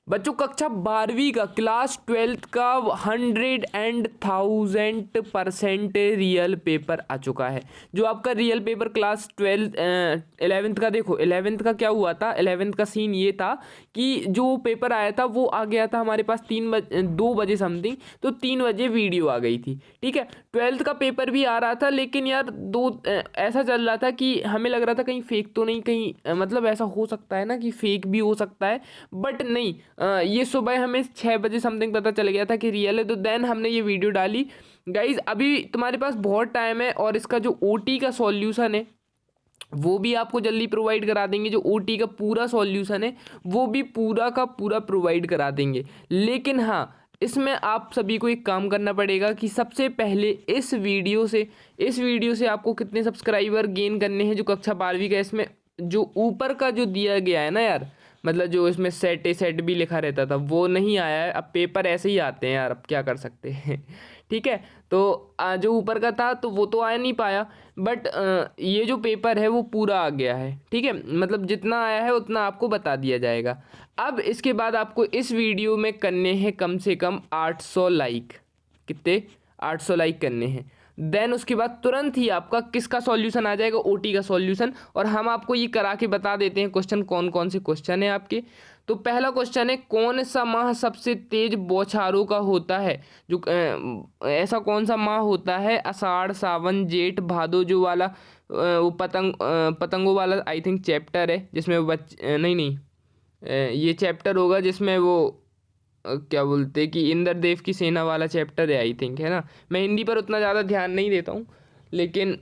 बच्चों कक्षा 12वीं का क्लास 12th का 100% रियल पेपर आ चुका है। जो आपका रियल पेपर क्लास 11th का, देखो 11th का क्या हुआ था, 11th का सीन ये था कि जो पेपर आया था वो आ गया था हमारे पास 2 बजे समथिंग, तो 3 बजे वीडियो आ गई थी। ठीक है, 12th का पेपर भी आ रहा था, लेकिन यार ऐसा चल रहा था कि हमें लग रहा था कहीं फेक तो नहीं, कहीं मतलब ऐसा हो सकता है ना कि फेक भी हो सकता है, बट नहीं। ये सुबह हमें 6 बजे समथिंग पता चल गया था कि रियल है, तो देन हमने ये वीडियो डाली। गाइज अभी तुम्हारे पास बहुत टाइम है, और इसका जो ओटी का सॉल्यूशन है वो भी आपको जल्दी प्रोवाइड करा देंगे। जो ओटी का पूरा सॉल्यूशन है वो भी पूरा का पूरा प्रोवाइड करा देंगे। लेकिन हाँ, इसमें आप सभी को एक काम करना पड़ेगा कि सबसे पहले इस वीडियो से आपको कितने सब्सक्राइबर गेन करने हैं जो कक्षा 12वीं का। इसमें जो ऊपर का जो दिया गया है ना यार, मतलब जो इसमें सेट भी लिखा रहता था वो नहीं आया है। अब पेपर ऐसे ही आते हैं यार, अब क्या कर सकते हैं। ठीक है, तो जो ऊपर का था तो वो तो आ नहीं पाया, बट ये जो पेपर है वो पूरा आ गया है। ठीक है, मतलब जितना आया है उतना आपको बता दिया जाएगा। अब इसके बाद आपको इस वीडियो में करने हैं कम से कम 800 लाइक। कितने? 800 लाइक करने हैं। देन उसके बाद तुरंत ही आपका किसका सॉल्यूशन आ जाएगा? ओटी का सॉल्यूशन। और हम आपको ये करा के बता देते हैं क्वेश्चन कौन कौन से क्वेश्चन है आपके। तो पहला क्वेश्चन है, कौन सा माह सबसे तेज बौछारों का होता है? जो ऐसा कौन सा माह होता है? आषाढ़, सावन, जेठ, भादो जो वाला वो पतंगों वाला आई थिंक चैप्टर है, जिसमें नहीं ये चैप्टर होगा जिसमें वो क्या बोलते हैं कि इंद्रदेव की सेना वाला चैप्टर है आई थिंक, है ना। मैं हिंदी पर उतना ज़्यादा ध्यान नहीं देता हूँ, लेकिन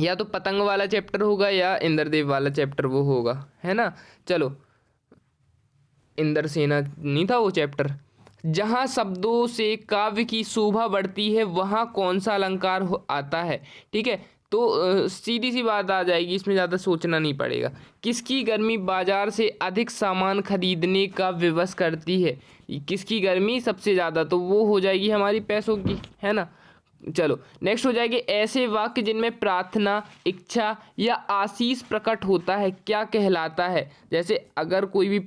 या तो पतंग वाला चैप्टर होगा या इंद्रदेव वाला चैप्टर वो होगा, है ना। चलो, इंद्र सेना नहीं था वो चैप्टर। जहाँ शब्दों से काव्य की शोभा बढ़ती है वहाँ कौन सा अलंकार आता है? ठीक है, तो सीधी सी बात आ जाएगी, इसमें ज़्यादा सोचना नहीं पड़ेगा। किसकी गर्मी बाजार से अधिक सामान खरीदने का विवश करती है? किसकी गर्मी सबसे ज़्यादा? तो वो हो जाएगी हमारी पैसों की, है ना। चलो नेक्स्ट हो जाएगी, ऐसे वाक्य जिनमें प्रार्थना, इच्छा या आशीष प्रकट होता है क्या कहलाता है? जैसे अगर कोई भी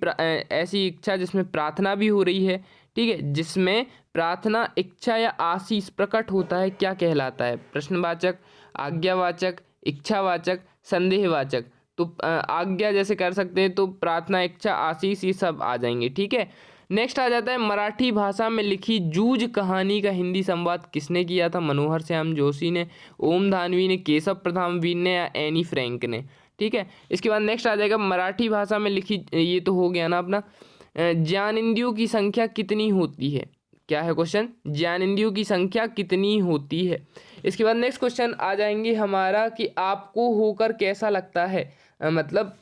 ऐसी इच्छा जिसमें प्रार्थना भी हो रही है, ठीक है, जिसमें प्रार्थना, इच्छा या आशीष प्रकट होता है, क्या कहलाता है? प्रश्नवाचक, आज्ञावाचक, इच्छावाचक, संदेहवाचक। तो आज्ञा जैसे कर सकते हैं, तो प्रार्थना, इच्छा, आशीष ये सब आ जाएंगे। ठीक है, नेक्स्ट आ जाता है, मराठी भाषा में लिखी जूझ कहानी का हिंदी संवाद किसने किया था? मनोहर श्याम जोशी ने, ओम धानवी ने, केशव प्रधानवीर ने या एनी फ्रैंक ने? ठीक है, इसके बाद नेक्स्ट आ जाएगा, मराठी भाषा में लिखी, ये तो हो गया ना अपना। ज्ञानेंद्रियों की संख्या कितनी होती है? क्या है क्वेश्चन? ज्ञानेंद्रियों की संख्या कितनी होती है? इसके बाद नेक्स्ट क्वेश्चन आ जाएंगे हमारा कि आपको होकर कैसा लगता है। मतलब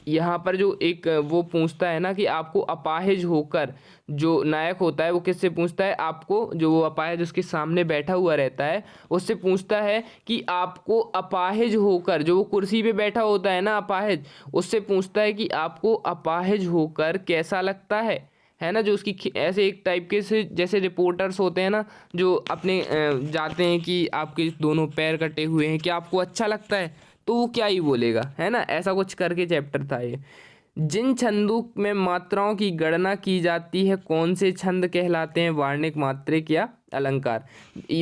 यहाँ पर जो एक वो पूछता है ना कि आपको अपाहिज होकर, जो नायक होता है वो किससे पूछता है? आपको, जो वो अपाहिज उसके सामने बैठा हुआ रहता है उससे पूछता है कि आपको अपाहिज होकर, जो वो कुर्सी पे बैठा होता है ना अपाहिज, उससे पूछता है कि आपको अपाहिज होकर कैसा लगता है ना। जो उसकी ऐसे एक टाइप के से जैसे रिपोर्टर्स होते हैं ना, जो अपने जाते हैं कि आपके दोनों पैर कटे हुए हैं, क्या आपको अच्छा लगता है? तो वो क्या ही बोलेगा, है ना। ऐसा कुछ करके चैप्टर था ये। जिन छंदों में मात्राओं की गणना की जाती है कौन से छंद कहलाते हैं? वार्णिक, मात्रिक या अलंकार?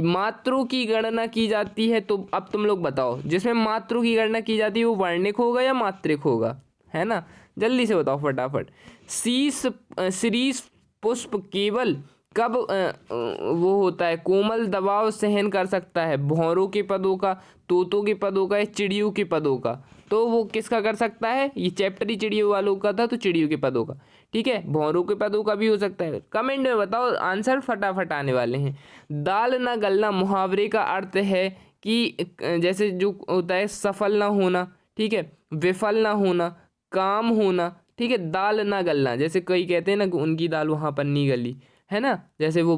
मात्रों की गणना की जाती है, तो अब तुम लोग बताओ, जिसमें मात्रों की गणना की जाती है वो वार्णिक होगा या मात्रिक होगा, है ना। जल्दी से बताओ फटाफट। शीश, शीरीष पुष्प केवल कब वो होता है? कोमल दबाव सहन कर सकता है? भौरों के पदों का, तोतों के पदों का या चिड़ियों के पदों का? तो वो किसका कर सकता है? ये चैप्टर ही चिड़ियों वालों का था, तो चिड़ियों के पदों का। ठीक है, भौरों के पदों का भी हो सकता है। कमेंट में बताओ, आंसर फटाफट आने वाले हैं। दाल न गलना मुहावरे का अर्थ है कि जैसे जो होता है सफल ना होना, ठीक है, विफल ना होना, काम होना। ठीक है, दाल ना गलना, जैसे कई कहते हैं ना कि उनकी दाल वहाँ पर नहीं गली, है ना। जैसे वो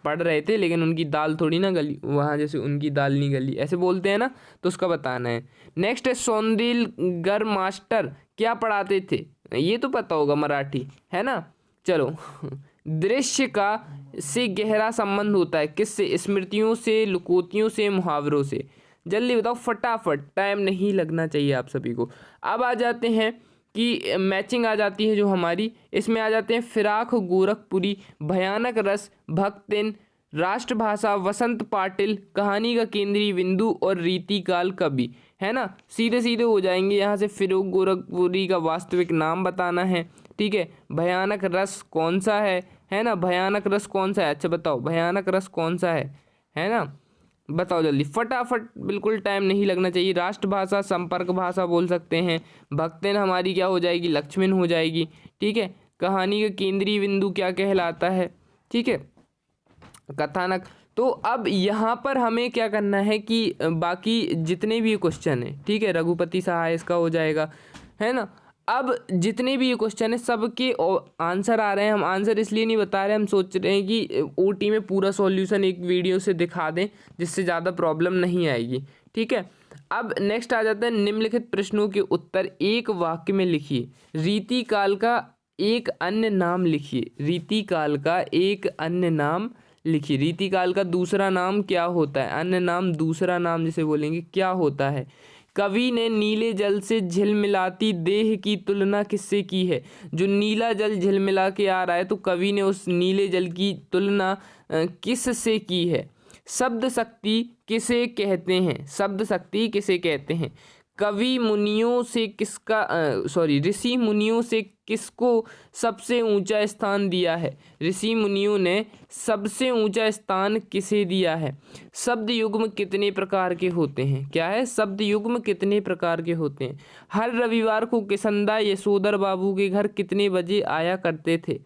पढ़ रहे थे लेकिन उनकी दाल थोड़ी ना गली वहाँ, जैसे उनकी दाल नहीं गली ऐसे बोलते हैं ना, तो उसका बताना है। नेक्स्ट है, सौंदिलगर मास्टर क्या पढ़ाते थे? ये तो पता होगा, मराठी, है ना। चलो दृश्य का से गहरा संबंध होता है किससे? स्मृतियों से, लुकोतियों से, मुहावरों से? जल्दी बताओ फटाफट, टाइम नहीं लगना चाहिए आप सभी को। अब आ जाते हैं की मैचिंग आ जाती है जो हमारी, इसमें आ जाते हैं फिराक गोरखपुरी, भयानक रस, भक्तिन, राष्ट्रभाषा, वसंत पाटिल, कहानी का केंद्रीय बिंदु और रीतिकाल कवि, है ना। सीधे सीधे हो जाएंगे यहाँ से। फिरोक गोरखपुरी का वास्तविक नाम बताना है, ठीक है। भयानक रस कौन सा है ना, भयानक रस कौन सा है, अच्छा बताओ भयानक रस कौन सा है ना, बताओ जल्दी फटाफट, बिल्कुल टाइम नहीं लगना चाहिए। राष्ट्रभाषा संपर्क भाषा बोल सकते हैं। भक्तिन हमारी क्या हो जाएगी, लक्ष्मण हो जाएगी, ठीक है। कहानी का केंद्रीय बिंदु क्या कहलाता है, ठीक है, कथानक। तो अब यहाँ पर हमें क्या करना है कि बाकी जितने भी क्वेश्चन है, ठीक है, रघुपति सहाय इसका हो जाएगा, है ना। अब जितने भी ये क्वेश्चन है सबके आंसर आ रहे हैं, हम आंसर इसलिए नहीं बता रहे, हम सोच रहे हैं कि ओटी में पूरा सॉल्यूशन एक वीडियो से दिखा दें जिससे ज़्यादा प्रॉब्लम नहीं आएगी, ठीक है। अब नेक्स्ट आ जाता है निम्नलिखित प्रश्नों के उत्तर एक वाक्य में लिखिए। रीतिकाल का एक अन्य नाम लिखिए, रीतिकाल का एक अन्य नाम लिखिए। रीतिकाल का दूसरा नाम क्या होता है, अन्य नाम दूसरा नाम जिसे बोलेंगे क्या होता है। कवि ने नीले जल से झिलमिलाती देह की तुलना किससे की है। जो नीला जल झिलमिला के आ रहा है तो कवि ने उस नीले जल की तुलना किस से की है। शब्द शक्ति किसे कहते हैं, शब्द शक्ति किसे कहते हैं। कवि मुनियों से किसका ऋषि मुनियों से किसको सबसे ऊंचा स्थान दिया है। ऋषि मुनियों ने सबसे ऊंचा स्थान किसे दिया है। शब्द युग्म कितने प्रकार के होते हैं, क्या है, शब्द युग्म कितने प्रकार के होते हैं। हर रविवार को किसंदा यशोधर बाबू के घर कितने बजे आया करते थे।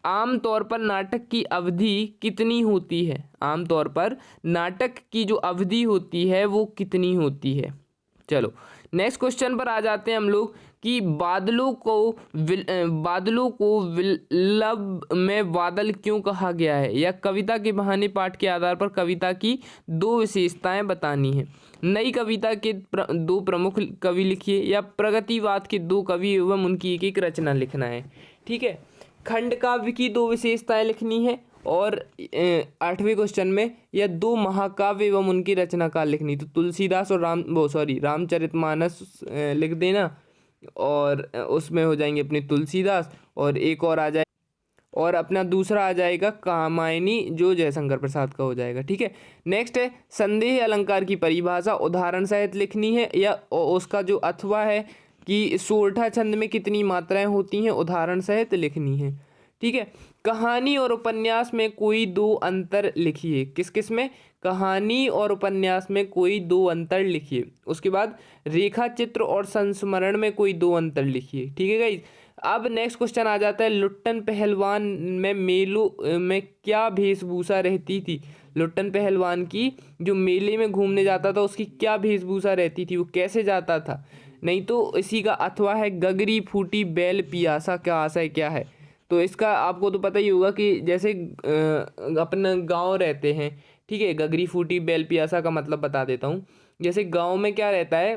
आमतौर पर नाटक की अवधि कितनी होती है, आमतौर पर नाटक की जो अवधि होती है वो कितनी होती है। चलो नेक्स्ट क्वेश्चन पर आ जाते हैं हम लोग कि बादलों को विल्लभ में बादल क्यों कहा गया है, या कविता के बहाने पाठ के आधार पर कविता की दो विशेषताएं बतानी है। नई कविता के दो प्रमुख कवि लिखिए, या प्रगतिवाद के दो कवि एवं उनकी एक एक रचना लिखना है, ठीक है। खंड काव्य की दो विशेषताएं लिखनी है, और 8वें क्वेश्चन में या दो महाकाव्य एवं उनकी रचनाकाल लिखनी। तो तुलसीदास और रामचरितमानस लिख देना, और उसमें हो जाएंगे अपने तुलसीदास, और एक और आ जाए, और अपना दूसरा आ जाएगा कामायनी जो जयशंकर प्रसाद का हो जाएगा, ठीक है। नेक्स्ट है संदेह अलंकार की परिभाषा उदाहरण सहित लिखनी है, या उसका जो अथवा है कि सोरठा छंद में कितनी मात्राएं होती हैं उदाहरण सहित लिखनी है, ठीक है। कहानी और उपन्यास में कोई दो अंतर लिखिए। किस किस में, कहानी और उपन्यास में कोई दो अंतर लिखिए। उसके बाद रेखा चित्र और संस्मरण में कोई दो अंतर लिखिए, ठीक है गाइस। अब नेक्स्ट क्वेश्चन आ जाता है लुट्टन पहलवान में मेलों में क्या वेशभूषा रहती थी। लुट्टन पहलवान की जो मेले में घूमने जाता था उसकी क्या वेशभूषा रहती थी, वो कैसे जाता था। नहीं तो इसी का अथवा है गगरी फूटी बैल पियासा का आशय क्या है। तो इसका आपको तो पता ही होगा कि जैसे अपना गांव रहते हैं, ठीक है, गगरी फूटी बैल पियासा का मतलब बता देता हूँ। जैसे गांव में क्या रहता है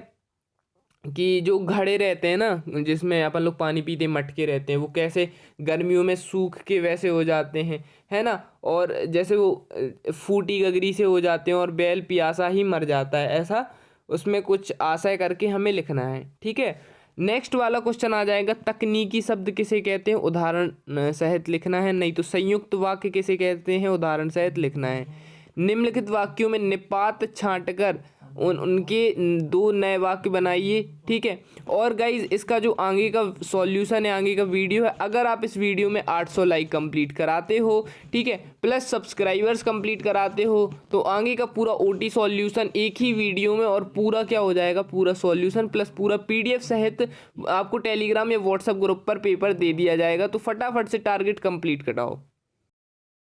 कि जो घड़े रहते हैं ना जिसमें अपन लोग पानी पीते मटके रहते हैं, वो कैसे गर्मियों में सूख के वैसे हो जाते हैं, है ना। और जैसे वो फूटी गगरी से हो जाते हैं और बैल पियासा ही मर जाता है, ऐसा उसमें कुछ आशय करके हमें लिखना है, ठीक है। नेक्स्ट वाला क्वेश्चन आ जाएगा तकनीकी शब्द किसे कहते हैं उदाहरण सहित लिखना है। नहीं तो संयुक्त वाक्य किसे कहते हैं उदाहरण सहित लिखना है। निम्नलिखित वाक्यों में निपात छांटकर उनके दो नए वाक्य बनाइए, ठीक है। और गाइज इसका जो आगे का सॉल्यूशन है, आगे का वीडियो है, अगर आप इस वीडियो में 800 लाइक कंप्लीट कराते हो, ठीक है, प्लस सब्सक्राइबर्स कंप्लीट कराते हो, तो आगे का पूरा ओटी सॉल्यूशन एक ही वीडियो में, और पूरा क्या हो जाएगा, पूरा सॉल्यूशन प्लस पूरा पीडीएफ सहित आपको टेलीग्राम या व्हाट्सएप ग्रुप पर पेपर दे दिया जाएगा। तो फटाफट से टारगेट कंप्लीट कराओ।